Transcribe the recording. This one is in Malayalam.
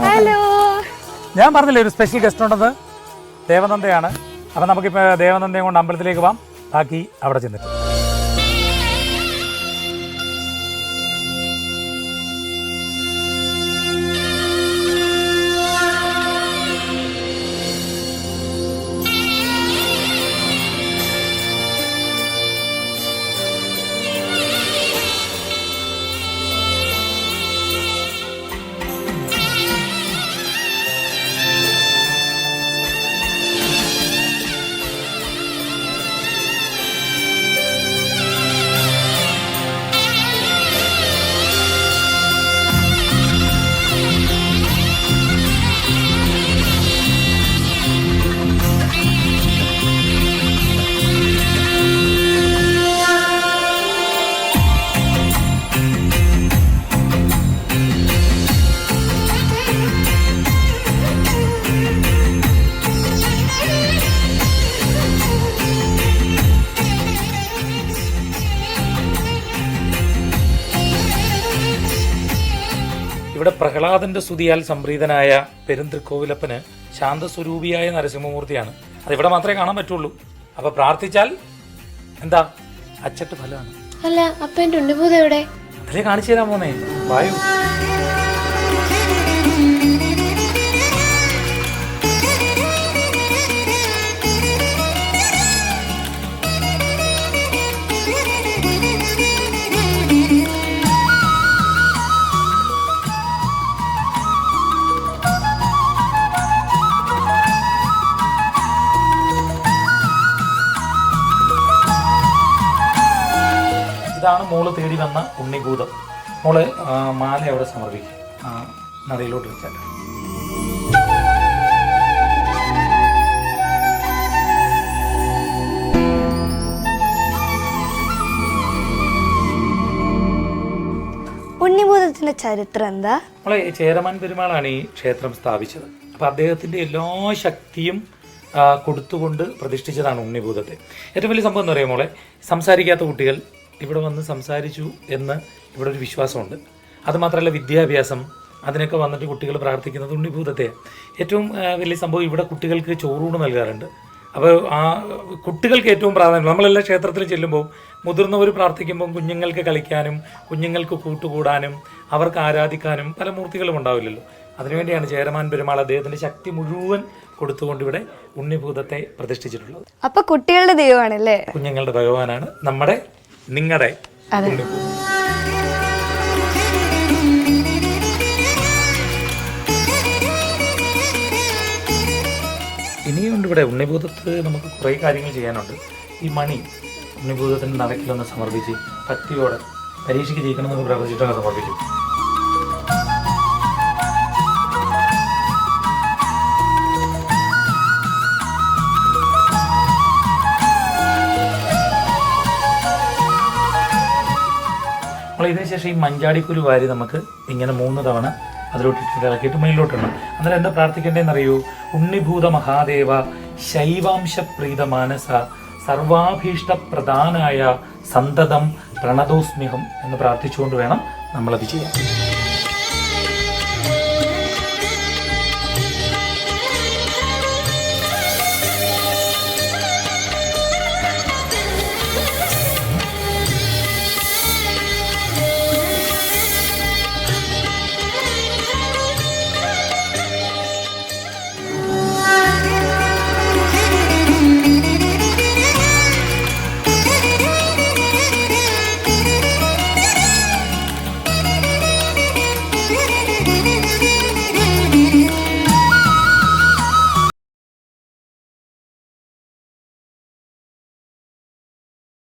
ഹലോ. ഞാൻ പറഞ്ഞില്ലേ ഒരു സ്പെഷ്യൽ ഗസ്റ്റ് ഉണ്ടെന്ന്. ദേവനന്ദയാണ്. അപ്പം നമുക്കിപ്പോൾ ദേവനന്ദയും കൊണ്ട് അമ്പലത്തിലേക്ക് പോകാം. ബാക്കി അവിടെ ചെന്നിട്ട്. ഇവിടെ പ്രഹ്ലാദന്റെ സ്തുതിയാൽ സംപ്രീതനായ പെരുന്തൃക്കോവിലപ്പന് ശാന്തസ്വരൂപിയായ നരസിംഹമൂർത്തിയാണ്. അതിവിടെ മാത്രമേ കാണാൻ പറ്റുള്ളൂ. അപ്പൊ പ്രാർത്ഥിച്ചാൽ എന്താ അച്ചട്ട് ഫലമാണ്. അല്ല, അപ്പൊ എന്റെ ഉണ്ണിഭൂതം എവിടെ? അതിലേ കാണിച്ചു തരാൻ പോന്നേ. വായു. ഇതാണ് മോള് തേടി വന്ന ഉണ്ണിഭൂതം. മോള് മാല അവിടെ സമർപ്പിക്കും. നടയിലോട്ട് വെച്ചാൽ ഉണ്ണിഭൂതത്തിന്റെ ചരിത്രം എന്താ? നമ്മളെ ചേരമാൻ പെരുമാളാണ് ഈ ക്ഷേത്രം സ്ഥാപിച്ചത്. അപ്പൊ അദ്ദേഹത്തിന്റെ എല്ലാ ശക്തിയും കൊടുത്തുകൊണ്ട് പ്രതിഷ്ഠിച്ചതാണ് ഉണ്ണിഭൂതത്തെ. ഏറ്റവും വലിയ സംഭവം എന്ന് പറയുമ്പോൾ മോളെ, സംസാരിക്കാത്ത കുട്ടികൾ ഇവിടെ വന്ന് സംസാരിച്ചു എന്ന് ഇവിടെ ഒരു വിശ്വാസമുണ്ട്. അതുമാത്രമല്ല വിദ്യാഭ്യാസം, അതിനൊക്കെ വന്നിട്ട് കുട്ടികൾ പ്രാർത്ഥിക്കുന്നത് ഉണ്ണിഭൂതത്തെ. ഏറ്റവും വലിയ സംഭവം ഇവിടെ കുട്ടികൾക്ക് ചോറൂണ് നൽകാറുണ്ട്. അപ്പോൾ ആ കുട്ടികൾക്ക് ഏറ്റവും പ്രാധാന്യം. നമ്മളെല്ലാം ക്ഷേത്രത്തിൽ ചെല്ലുമ്പോൾ മുതിർന്നവർ പ്രാർത്ഥിക്കുമ്പോൾ കുഞ്ഞുങ്ങൾക്ക് കളിക്കാനും കുഞ്ഞുങ്ങൾക്ക് കൂട്ടുകൂടാനും അവർക്ക് ആരാധിക്കാനും പല മൂർത്തികളും ഉണ്ടാവില്ലല്ലോ. അതിനുവേണ്ടിയാണ് ചേരമാൻ പെരുമാൾ അദ്ദേഹത്തിന്റെ ശക്തി മുഴുവൻ കൊടുത്തുകൊണ്ട് ഇവിടെ ഉണ്ണിഭൂതത്തെ പ്രതിഷ്ഠിച്ചിട്ടുള്ളത്. അപ്പൊ കുട്ടികളുടെ ദൈവമാണല്ലേ? കുഞ്ഞുങ്ങളുടെ ഭഗവാനാണ് നമ്മുടെ നിങ്ങളുടെ ഉണ്ണിഭൂതം. ഇനിയുണ്ട് ഇവിടെ ഉണ്ണിഭൂതത്ത് നമുക്ക് കുറേ കാര്യങ്ങൾ ചെയ്യാനുണ്ട്. ഈ മണി ഉണ്ണിഭൂതത്തിൻ്റെ നടക്കിലൊന്ന് സമർപ്പിച്ച് ഭക്തിയോടെ പരീക്ഷയ്ക്ക് ജയിക്കണമെന്ന് പ്രാർത്ഥിച്ചിട്ടൊക്കെ സമർപ്പിക്കും. നമ്മൾ ഇതിനുശേഷം ഈ മഞ്ചാടിക്കുരു വാരി നമുക്ക് ഇങ്ങനെ 3 തവണ അതിലോട്ടിട്ട് ഇളക്കിയിട്ട് മേലിലോട്ടിടണം. അന്നേരം എന്താ പ്രാർത്ഥിക്കേണ്ടതെന്ന് അറിയൂ? ഉണ്ണിഭൂത മഹാദേവ ശൈവാംശപ്രീത മാനസ സർവാഭീഷ്ടപ്രധാനായ സന്തതം പ്രണതോസ്മ്യഹം എന്ന് പ്രാർത്ഥിച്ചുകൊണ്ട് വേണം നമ്മളത് ചെയ്യാൻ.